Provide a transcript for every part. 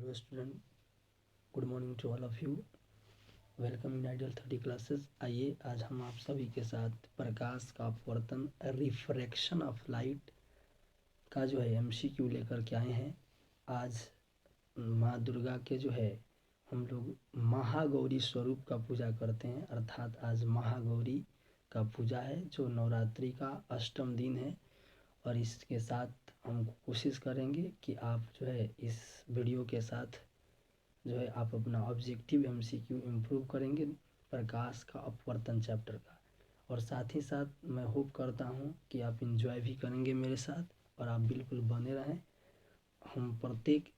Hello student, good morning to all of you. Welcome in ideal 30 classes. आइए आज हम आप सभी के साथ प्रकाश का अपवर्तन, रिफ्रैक्शन ऑफ लाइट का जो है एमसीक्यू लेकर के आए हैं। आज माँ दुर्गा के जो है हम लोग महागौरी स्वरूप का पूजा करते हैं, अर्थात आज महागौरी का पूजा है जो नवरात्रि का अष्टम दिन है। और इसके साथ हम कोशिश करेंगे कि आप जो है इस वीडियो के साथ जो है आप अपना ऑब्जेक्टिव एमसीक्यू इम्प्रूव करेंगे प्रकाश का अपवर्तन चैप्टर का। और साथ ही साथ मैं होप करता हूँ कि आप इंजॉय भी करेंगे मेरे साथ और आप बिल्कुल बने रहें। हम प्रत्येक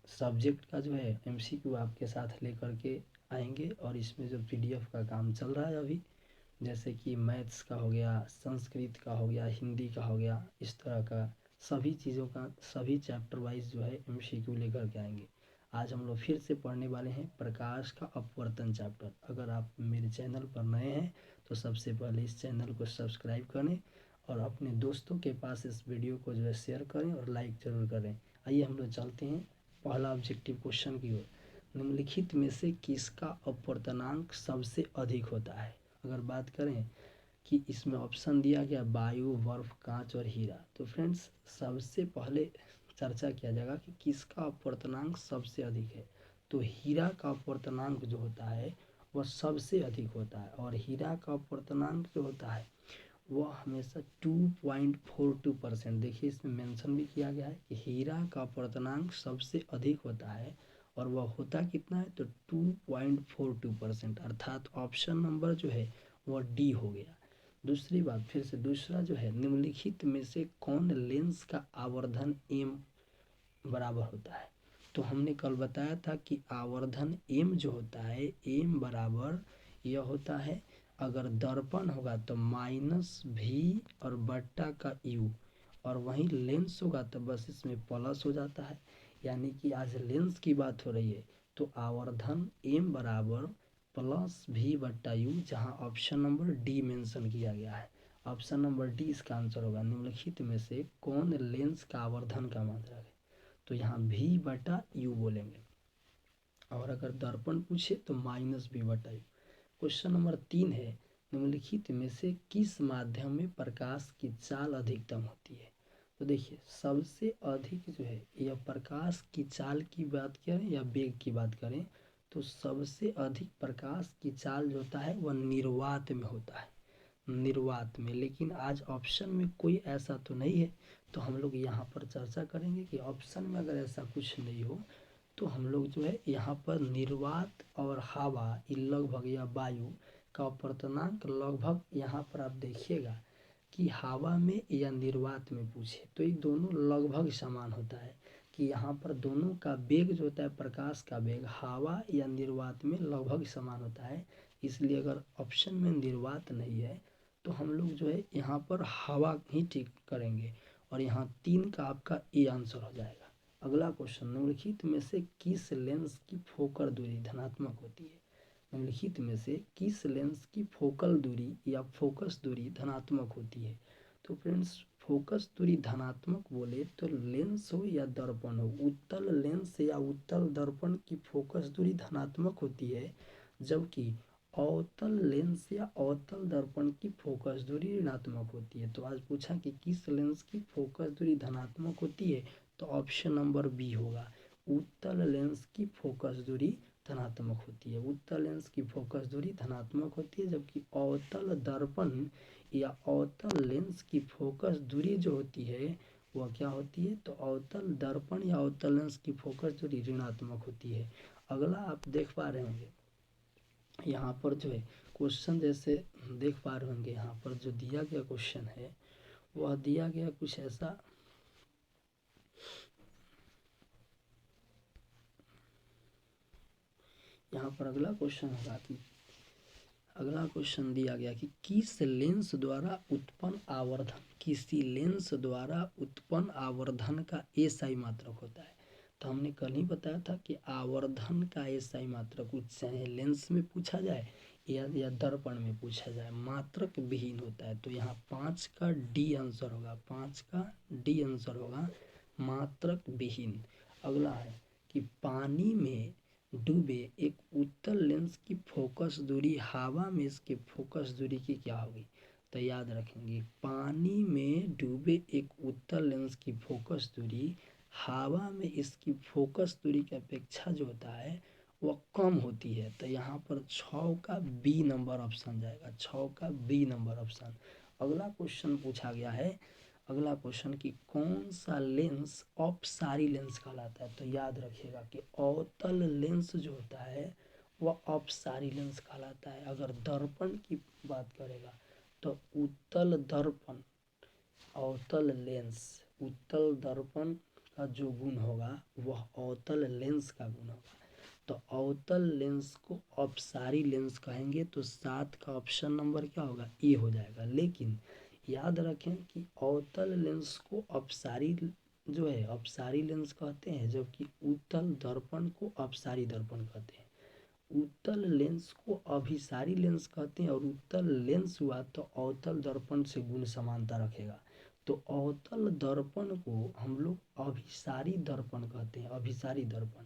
सब्जेक्ट का जो है एमसीक्यू आपके साथ लेकर के आएंगे और इसमें जो पीडीएफ का काम चल रहा है अभी, जैसे कि मैथ्स का हो गया, संस्कृत का हो गया, हिंदी का हो गया, इस तरह का सभी चीज़ों का सभी चैप्टर वाइज जो है एमसीक्यू लेकर के आएंगे। आज हम लोग फिर से पढ़ने वाले हैं प्रकाश का अपवर्तन चैप्टर। अगर आप मेरे चैनल पर नए हैं तो सबसे पहले इस चैनल को सब्सक्राइब करें और अपने दोस्तों के पास इस वीडियो को जो है शेयर करें और लाइक ज़रूर करें। आइए हम लोग चलते हैं पहला ऑब्जेक्टिव क्वेश्चन की ओर। निम्नलिखित में से किसका अपवर्तनांक सबसे अधिक होता है? अगर बात करें कि इसमें ऑप्शन दिया गया वायु, बर्फ, कांच और हीरा, तो फ्रेंड्स सबसे पहले चर्चा किया जाएगा कि किसका अपवर्तनांक सबसे अधिक है। तो हीरा का अपवर्तनांक जो होता है वह सबसे अधिक होता है और हीरा का अपवर्तनांक जो होता है वह हमेशा 2.42%। देखिए इसमें मेंशन भी किया गया है कि हीरा का अपवर्तनांक सबसे अधिक होता है और वह होता कितना है तो 2.42%, अर्थात ऑप्शन नंबर जो है वह डी हो गया। दूसरी बात, फिर से दूसरा जो है, निम्नलिखित में से कौन लेंस का आवर्धन एम बराबर होता है? तो हमने कल बताया था कि आवर्धन एम जो होता है एम बराबर यह होता है, अगर दर्पण होगा तो माइनस भी और बट्टा का यू, और वहीं लेंस होगा तो बस इसमें प्लस हो जाता है। यानी कि आज लेंस की बात हो रही है तो आवर्धन एम बराबर प्लस भी बट्टा यू, जहाँ ऑप्शन नंबर डी मेंशन किया गया है। ऑप्शन नंबर डी इसका आंसर होगा। निम्नलिखित में से कौन लेंस का आवर्धन का मात्रक है? तो यहाँ भी बटा यू बोलेंगे, और अगर दर्पण पूछे तो माइनस भी बटा यू। क्वेश्चन नंबर 3 है, निम्नलिखित में से किस माध्यम में प्रकाश की चाल अधिकतम होती है? तो देखिए सबसे अधिक जो है यह प्रकाश की चाल की बात करें या वेग की बात करें तो सबसे अधिक प्रकाश की चाल जो होता है वह निर्वात में होता है, निर्वात में। लेकिन आज ऑप्शन में कोई ऐसा तो नहीं है, तो हम लोग यहाँ पर चर्चा करेंगे कि ऑप्शन में अगर ऐसा कुछ नहीं हो तो हम लोग जो है यहाँ पर निर्वात और हवा लगभग या वायु का अपवर्तनांक लगभग, यहाँ पर आप देखिएगा कि हवा में या निर्वात में पूछे तो ये दोनों लगभग समान होता है कि यहाँ पर दोनों का वेग जो होता है प्रकाश का वेग हवा या निर्वात में लगभग समान होता है। इसलिए अगर ऑप्शन में निर्वात नहीं है तो हम लोग जो है यहाँ पर हवा ही टिक करेंगे और यहाँ 3 का आपका ए आंसर हो जाएगा। अगला क्वेश्चन, निम्नलिखित में से किस लेंस की फोकल दूरी धनात्मक होती है? निम्नलिखित में से किस लेंस की फोकल दूरी या फोकस दूरी धनात्मक होती है? तो फ्रेंड्स फोकस दूरी धनात्मक बोले तो लेंस हो या दर्पण हो, उत्तल लेंस या उत्तल दर्पण की फोकस दूरी धनात्मक होती है, जबकि अवतल लेंस या अवतल दर्पण की फोकस दूरी ऋणात्मक होती है। तो आज पूछा कि किस लेंस की फोकस दूरी धनात्मक होती है, तो ऑप्शन नंबर बी होगा, उत्तल लेंस की फोकस दूरी धनात्मक होती है। उत्तल लेंस की फोकस दूरी धनात्मक होती है, जबकि अवतल दर्पण या अवतल लेंस की फोकस दूरी जो होती है वह क्या होती है, तो अवतल दर्पण या अवतल लेंस की फोकस दूरी ऋणात्मक होती है। अगला आप देख पा रहे होंगे यहाँ पर जो है क्वेश्चन जैसे देख पा रहे होंगे, यहाँ पर जो दिया गया क्वेश्चन है वह दिया गया कुछ ऐसा, यहाँ पर अगला क्वेश्चन होगा कि अगला क्वेश्चन दिया गया कि किस लेंस द्वारा उत्पन्न आवर्धन, किसी लेंस द्वारा उत्पन्न आवर्धन का एसआई मात्रक होता है? तो हमने कल ही बताया था कि आवर्धन का एसआई मात्रक चाहे लेंस में पूछा जाए या दर्पण में पूछा जाए मात्रक विहीन होता है। तो यहाँ 5 का डी आंसर होगा, 5 का डी आंसर होगा, मात्रक विहीन। अगला है कि पानी में डूबे एक उत्तल लेंस की फोकस दूरी हवा में इसके फोकस दूरी की क्या होगी। तो याद रखेंगे, पानी में डूबे एक उत्तल लेंस की फोकस दूरी हवा में इसकी फोकस दूरी की अपेक्षा जो होता है वह कम होती है। तो यहाँ पर 6 का बी नंबर ऑप्शन जाएगा, 6 का बी नंबर ऑप्शन। अगला क्वेश्चन पूछा गया है, अगला क्वेश्चन कि कौन सा लेंस अपसारी लेंस कहलाता है। तो याद रखिएगा कि अवतल लेंस जो होता है वह अपसारी लेंस कहलाता है। अगर दर्पण की बात करेगा तो उत्तल दर्पण, अवतल लेंस, उत्तल दर्पण का जो गुण होगा वह अवतल लेंस का गुण होगा। तो अवतल लेंस को अपसारी लेंस कहेंगे। तो 7 का ऑप्शन नंबर क्या होगा, ए हो जाएगा। लेकिन याद रखें कि अवतल लेंस को अपसारी जो है अपसारी लेंस कहते हैं, जबकि उत्तल दर्पण को अपसारी दर्पण कहते हैं। उत्तल लेंस को अभिसारी लेंस कहते हैं और उत्तल लेंस हुआ तो अवतल दर्पण से गुण समानता रखेगा। तो अवतल दर्पण को हम लोग अभिसारी दर्पण कहते हैं, अभिसारी दर्पण,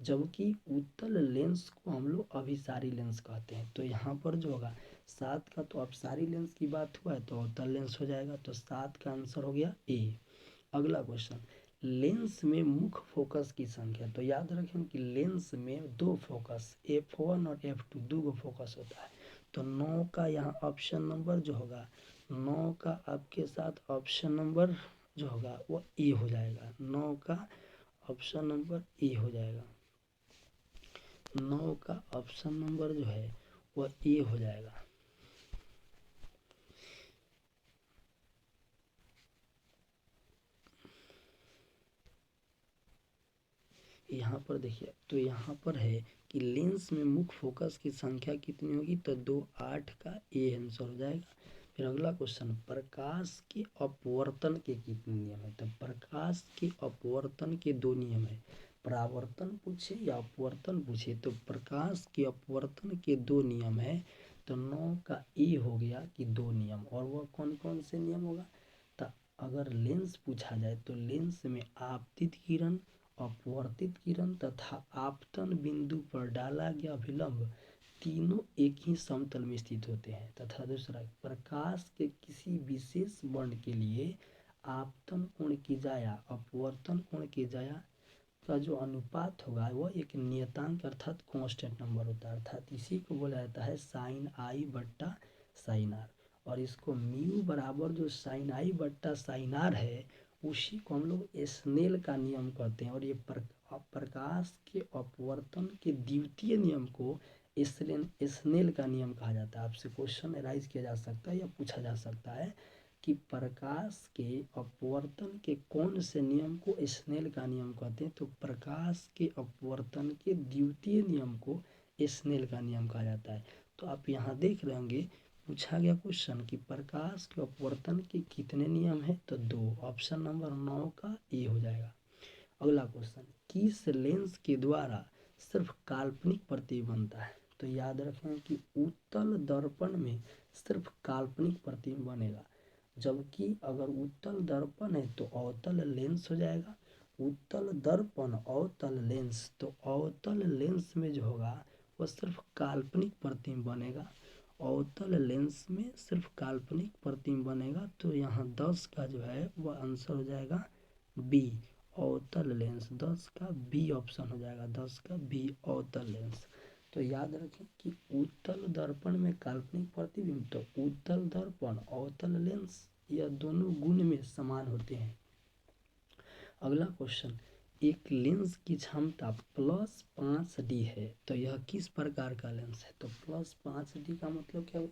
जबकि उत्तल लेंस को हम लोग अभिसारी लेंस कहते हैं। तो यहाँ पर जो होगा 7 का तो अपसारी लेंस की बात हुआ है तो अवतल लेंस हो जाएगा। तो 7 का आंसर हो गया ए। अगला क्वेश्चन, लेंस में मुख्य फोकस की संख्या। तो याद रखें कि लेंस में दो फोकस f1 और f2 दो फोकस होता है। तो 9 का यहाँ ऑप्शन नंबर जो होगा, 9 का आपके साथ ऑप्शन नंबर जो होगा वो ए हो जाएगा। 9 का ऑप्शन नंबर ए हो जाएगा। 9 का ऑप्शन नंबर जो है वह ए हो जाएगा। यहाँ पर देखिए, तो यहाँ पर है कि लेंस में मुख्य फोकस की संख्या कितनी होगी। तो 2, 8 का ए आंसर हो जाएगा। फिर अगला क्वेश्चन, प्रकाश के अपवर्तन के कितने नियम है। तो प्रकाश के अपवर्तन के 2 नियम है। परावर्तन पूछे या अपवर्तन पूछे तो प्रकाश के अपवर्तन के 2 नियम है। तो 9 का ए हो गया कि 2 नियम, और वह कौन कौन से नियम होगा। तो अगर लेंस पूछा जाए तो लेंस में आपतित किरण, अपवर्तित किरण तथा आपतन बिंदु पर डाला गया अभिलंब तीनों एक ही समतल में स्थित होते हैं। तथा दूसरा, प्रकाश के किसी विशेष वर्ण के लिए आपतन कोण की जाया अपवर्तन कोण की जाया का जो अनुपात होगा वह एक नियतांक अर्थात कांस्टेंट नंबर होता है। अर्थात इसी को बोला जाता है साइन आई बट्टा साइन आर। और इसको म्यू बराबर जो साइन आई बट्टा साइन आर है उसी को हम लोग स्नेल का नियम कहते हैं। और ये प्रकाश के अपवर्तन के द्वितीय नियम को स्नेल का नियम कहा जाता है। आपसे क्वेश्चन राइज किया जा सकता है या पूछा जा सकता है कि प्रकाश के अपवर्तन के कौन से नियम को स्नेल का नियम कहते हैं। तो प्रकाश के अपवर्तन के द्वितीय नियम को स्नेल का नियम कहा जाता है। तो आप यहाँ देख रहे होंगे पूछा गया क्वेश्चन कि प्रकाश के अपवर्तन के कितने नियम है। तो 2, ऑप्शन नंबर 9 का ए हो जाएगा। अगला क्वेश्चन, किस लेंस के द्वारा सिर्फ काल्पनिक प्रतिबिंब बनता है। तो याद रखें कि उत्तल दर्पण में सिर्फ काल्पनिक प्रतिबिंब बनेगा, जबकि अगर उत्तल दर्पण है तो अवतल लेंस हो जाएगा। उत्तल दर्पण अवतल लेंस, तो अवतल लेंस में जो होगा वह सिर्फ काल्पनिक प्रतिबिंब बनेगा। अवतल लेंस में सिर्फ काल्पनिक प्रतिबिंब बनेगा। तो यहाँ 10 का जो है वह आंसर हो जाएगा बी, अवतल लेंस। 10 का बी ऑप्शन हो जाएगा, 10 का बी अवतल लेंस। तो याद रखें कि उत्तल दर्पण में काल्पनिक प्रतिबिंब, तो उत्तल दर्पण अवतल लेंस यह दोनों गुण में समान होते हैं। अगला क्वेश्चन, एक लेंस की क्षमता +5D है तो यह किस प्रकार का लेंस है। तो +5D का मतलब क्या हुआ।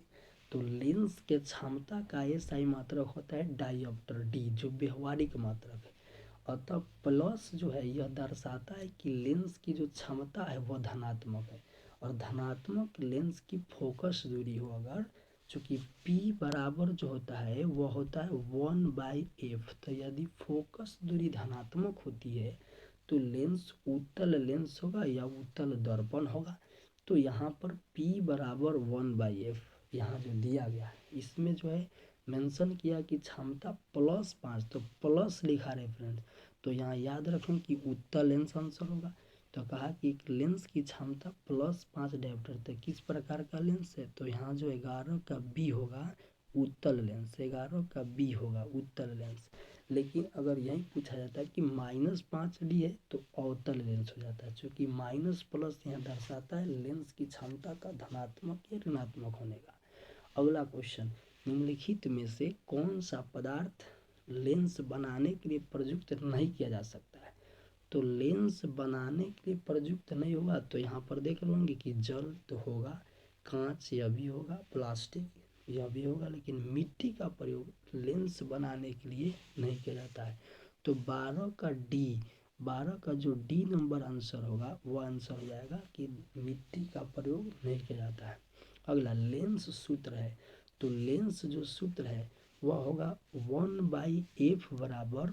तो लेंस के क्षमता का SI मात्रक होता है डायोप्टर D, जो व्यवहारिक मात्रक है। अतः प्लस जो है यह दर्शाता है कि लेंस की जो क्षमता है वह धनात्मक है। और धनात्मक लेंस की फोकस दूरी हो अगर, चूँकि P बराबर जो होता है वह होता है 1/f। तो यदि फोकस दूरी धनात्मक होती है तो लेंस उत्तल लेंस होगा या उत्तल दर्पण होगा। तो यहाँ पर P बराबर 1/f यहाँ जो दिया गया है इसमें जो है मेंशन किया कि क्षमता +5, तो प्लस लिखा रेफरेंस। तो यहाँ याद रखें कि उत्तल लेंस आंसर होगा। तो कहा कि एक लेंस की क्षमता +5 डायोप्टर तक किस प्रकार का लेंस है, तो यहाँ जो 11 का बी होगा उत्तल लेंस, 11 का बी होगा उत्तल लेंस। लेकिन अगर यही पूछा जाता है कि -5D है तो अवतल लेंस हो जाता है, क्योंकि माइनस प्लस यहाँ दर्शाता है लेंस की क्षमता का धनात्मक या ऋणात्मक होने का। अगला क्वेश्चन, निम्नलिखित में से कौन सा पदार्थ लेंस बनाने के लिए प्रयुक्त नहीं किया जा सकता है, तो लेंस बनाने के लिए प्रयुक्त नहीं होगा तो यहाँ पर देख लेंगे कि जल तो होगा, कांच यह भी होगा, प्लास्टिक यह भी होगा, लेकिन मिट्टी का प्रयोग लेंस बनाने के लिए नहीं किया जाता है। तो 12 का जो डी नंबर आंसर होगा वो आंसर हो जाएगा कि मिट्टी का प्रयोग नहीं किया जाता है। अगला लेंस सूत्र है, तो लेंस जो सूत्र है वह होगा 1/f बराबर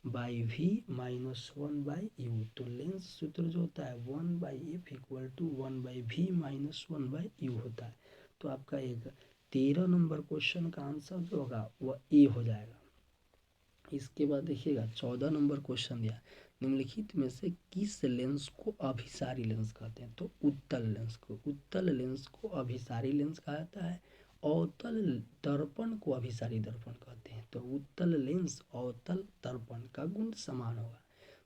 1/v माइनस 1/u। तो लेंस सूत्र जो होता है 1/f equal to 1/v minus 1/u होता है। तो आपका एक 13 नंबर क्वेश्चन का आंसर जो होगा वह ए हो जाएगा। इसके बाद देखिएगा 14 नंबर क्वेश्चन दिया, निम्नलिखित में से किस लेंस को अभिसारी लेंस कहते हैं, तो उत्तल लेंस को अभिसारी लेंस कहा जाता है। अवतल दर्पण को अभिसारी दर्पण कहते हैं। तो उत्तल लेंस अवतल दर्पण का गुण समान होगा।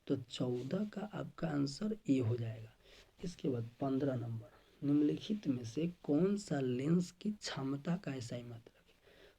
तो 14 का आपका आंसर ए हो जाएगा। इसके बाद 15 नंबर, निम्नलिखित में से कौन सा लेंस की क्षमता का एसआई मात्रक है,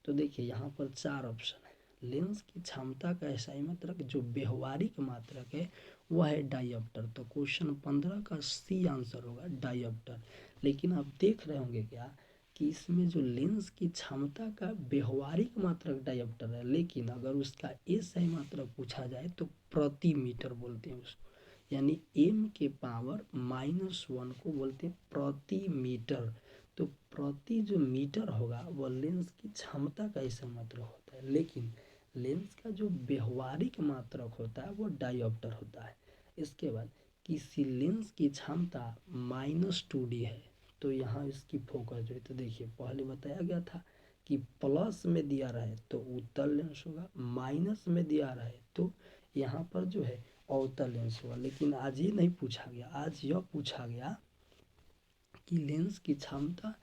तो देखिए यहाँ पर 4 ऑप्शन है। लेंस की क्षमता का एसआई मात्रक जो व्यवहारिक मात्रक है वह है डायोप्टर। तो क्वेश्चन 15 का सी आंसर होगा डायोप्टर। लेकिन आप देख रहे होंगे क्या कि इसमें जो लेंस की क्षमता का व्यवहारिक मात्रक डायोप्टर है, लेकिन अगर उसका एसआई मात्रक पूछा जाए तो प्रति मीटर बोलते हैं उसको, यानी m के पावर -1 को बोलते हैं प्रति मीटर। तो प्रति जो मीटर होगा वह लेंस की क्षमता का एसआई मात्रक होता है, लेकिन लेंस का जो व्यवहारिक मात्रक होता है वो डायोप्टर होता है। इसके बाद किसी लेंस की क्षमता -2D है तो यहाँ इसकी फोकस दूरी, तो देखिए पहले बताया गया था कि प्लस में दिया रहे तो उत्तल लेंस होगा, माइनस में दिया रहे तो यहाँ पर जो है अवतल लेंस होगा। लेकिन आज ये नहीं पूछा गया, आज यह पूछा गया कि लेंस की क्षमता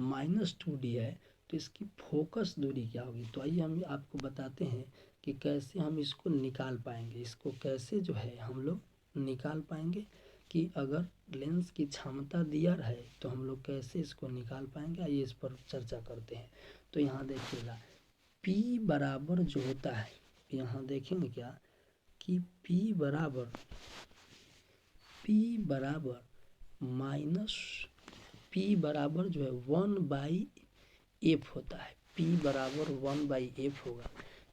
-2D है तो इसकी फोकस दूरी क्या होगी। तो आइए हम आपको बताते हैं कि कैसे हम इसको निकाल पाएंगे। इसको कैसे जो है हम लोग निकाल पाएंगे कि अगर लेंस की क्षमता दिया रहे तो हम लोग कैसे इसको निकाल पाएंगे, आइए इस पर चर्चा करते हैं। तो यहाँ देखिएगा P बराबर जो होता है, यहाँ देखेंगे क्या कि P बराबर P बराबर जो है 1/f होता है। P बराबर 1/f होगा।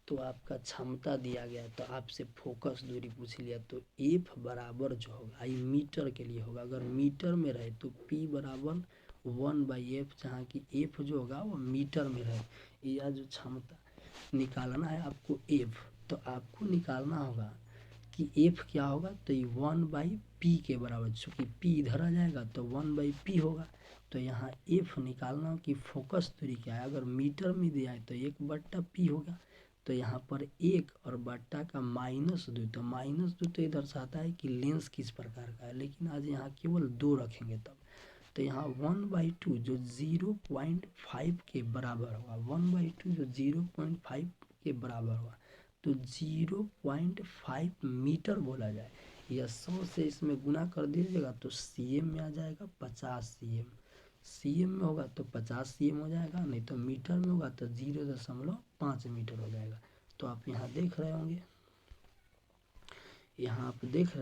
तो आपका क्षमता दिया गया तो आपसे फोकस दूरी पूछ लिया, तो f बराबर जो होगा ये मीटर के लिए होगा। अगर मीटर में रहे तो P बराबर 1/f, जहाँ की f जो होगा वो मीटर में रहे। यह जो क्षमता निकालना है आपको f, तो आपको निकालना होगा कि f क्या होगा, तो ये 1/p के बराबर, चूँकि p इधर आ जाएगा तो 1/p होगा। तो यहाँ f निकालना कि फोकस दूरी क्या है, अगर मीटर में दिया है तो 1/p होगा। तो यहाँ पर 1 और बट्टा का -2, तो -2 तो ये दर्शाता है कि लेंस किस प्रकार का है, लेकिन आज यहाँ केवल 2 रखेंगे तब। तो यहाँ 1/2 जो 0.5 के बराबर होगा, 1/2 जो 0.5 के बराबर होगा तो 0.5 मीटर बोला जाए, या 100 से इसमें गुना कर दीजिएगा तो cm में आ जाएगा 50 cm में होगा तो 50 cm हो जाएगा, नहीं तो मीटर में होगा तो 0.5 मीटर हो जाएगा। तो आप यहाँ देख रहे होंगे, यहाँ आप देख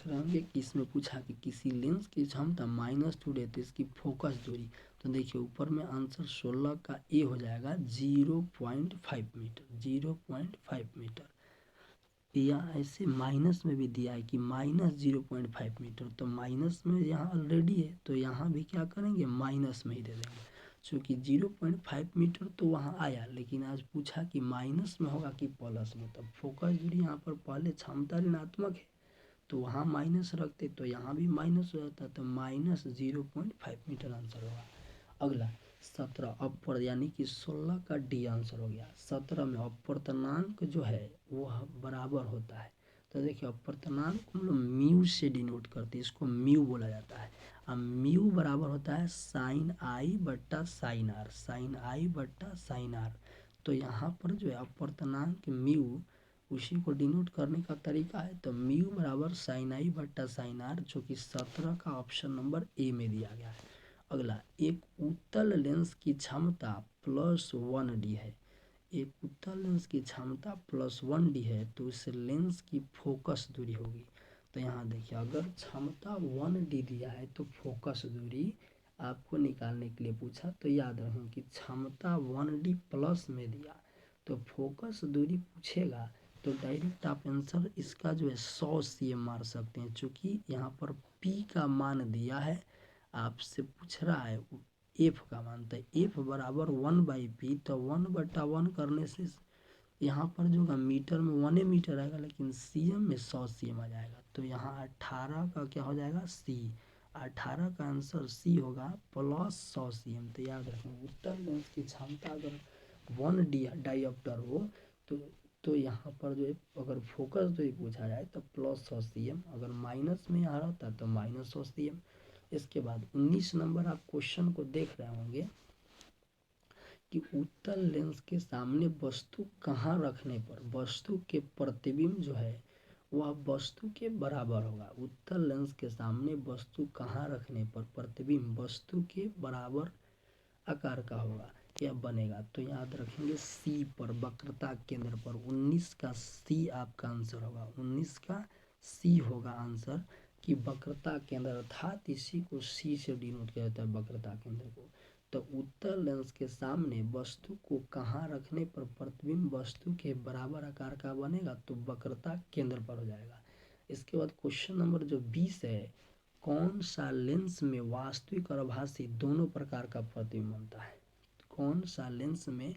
रहे होंगे कि इसमें पूछा कि किसी लेंस की क्षमता -2D तो इसकी फोकस दूरी, तो देखिए ऊपर में आंसर 16 का ए हो जाएगा 0.5 मीटर, 0.5 मीटर। या ऐसे माइनस में भी दिया है कि -0.5 मीटर, तो माइनस में यहाँ ऑलरेडी है तो यहाँ भी क्या करेंगे माइनस में ही दे देंगे, क्योंकि 0.5 मीटर तो वहाँ आया, लेकिन आज पूछा कि माइनस में होगा कि प्लस में, तब फोकस दूरी यहाँ पर पहले क्षमता ऋणात्मक है तो वहाँ माइनस रखते तो यहाँ भी माइनस हो जाता, तो -0.5 मीटर आंसर होगा। अगला 17 अपर यानी कि 16 का डी आंसर हो गया। 17 में अपूर्णांक जो है वो बराबर होता है। तो देखिए अपूर्णांक हम लोग म्यू से डिनोट करते हैं, इसको म्यू बोला जाता है। अब म्यू बराबर होता है साइन आई बट्टा साइन आर, साइन आई बट्टा साइन आर। तो यहाँ पर जो है अपूर्णांक म्यू उसी को डिनोट करने का तरीका है। तो म्यू बराबर साइन आई बट्टा साइन आर, जो कि 17 का ऑप्शन नंबर ए में दिया गया है। अगला, एक उत्तल लेंस की क्षमता +1d है। एक उत्तल लेंस की क्षमता +1d है तो उस लेंस की फोकस दूरी होगी। तो यहाँ देखिए अगर क्षमता 1d दिया है तो फोकस दूरी आपको निकालने के लिए पूछा, तो याद रखें कि क्षमता 1d प्लस में दिया तो फोकस दूरी पूछेगा तो डायरेक्ट आप आंसर इसका जो है 100 cm मार सकते हैं। चूँकि यहाँ पर p का मान दिया है, आपसे पूछ रहा है एफ का मान, तो एफ बराबर 1/p, तो 1/1 करने से यहाँ पर जो होगा मीटर में 1 मीटर आएगा, लेकिन cm में 100 cm आ जाएगा। तो यहाँ 18 का क्या हो जाएगा c, 18 का आंसर c होगा +100 cm। तो याद रखें उत्तल लेंस की क्षमता अगर 1d डायोप्टर हो तो यहाँ पर जो है अगर फोकस जो ही पूछा जाए तो +100 cm, अगर माइनस में आ रहा था तो -100 cm। इसके बाद 19 नंबर आप क्वेश्चन को देख रहे होंगे कि उत्तल लेंस के सामने वस्तु कहाँ रखने पर वस्तु के प्रतिबिंब जो है वह वस्तु के बराबर होगा। उत्तल लेंस के सामने वस्तु कहाँ रखने पर प्रतिबिंब वस्तु के बराबर आकार का होगा या बनेगा। तो याद रखेंगे सी पर, वक्रता केंद्र पर। 19 का सी आपका आंसर होगा, 19 का सी होगा आंसर कि वक्रता केंद्र, अर्थात इसी को सी से डिनोट किया जाता है वक्रता केंद्र को। तो उत्तल लेंस के सामने वस्तु को कहाँ रखने पर प्रतिबिंब वस्तु के बराबर आकार का बनेगा, तो वक्रता केंद्र पर हो जाएगा। इसके बाद क्वेश्चन नंबर जो 20 है, कौन सा लेंस में वास्तविक और आभासी दोनों प्रकार का प्रतिबिंब बनता है। कौन सा लेंस में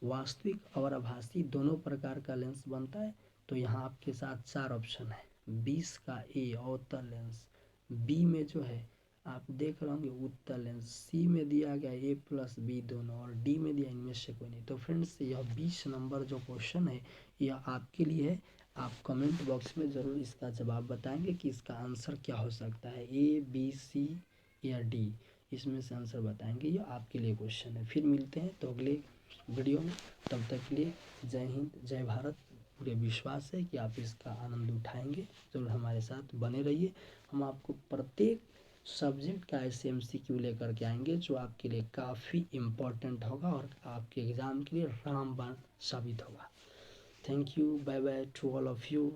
वास्तविक और आभासी दोनों प्रकार का लेंस बनता है। तो यहाँ आपके साथ 4 ऑप्शन है। 20 का ए अवतल लेंस, बी में जो है आप देख रहे होंगे उत्तल लेंस, सी में दिया गया a+b दोनों, और डी में दिया इनमें से कोई नहीं। तो फ्रेंड्स यह 20 नंबर जो क्वेश्चन है यह आपके लिए है। आप कमेंट बॉक्स में ज़रूर इसका जवाब बताएंगे कि इसका आंसर क्या हो सकता है, ए बी सी या डी, इसमें से आंसर बताएंगे। ये आपके लिए क्वेश्चन है। फिर मिलते हैं तो अगले वीडियो में, तब तक के लिए जय हिंद जय भारत। मुझे विश्वास है कि आप इसका आनंद उठाएंगे, ज़रूर हमारे साथ बने रहिए। हम आपको प्रत्येक सब्जेक्ट का ऐसे MCQ लेकर के आएंगे जो आपके लिए काफ़ी इम्पोर्टेंट होगा और आपके एग्ज़ाम के लिए रामबाण साबित होगा। Thank you, bye bye to all of you.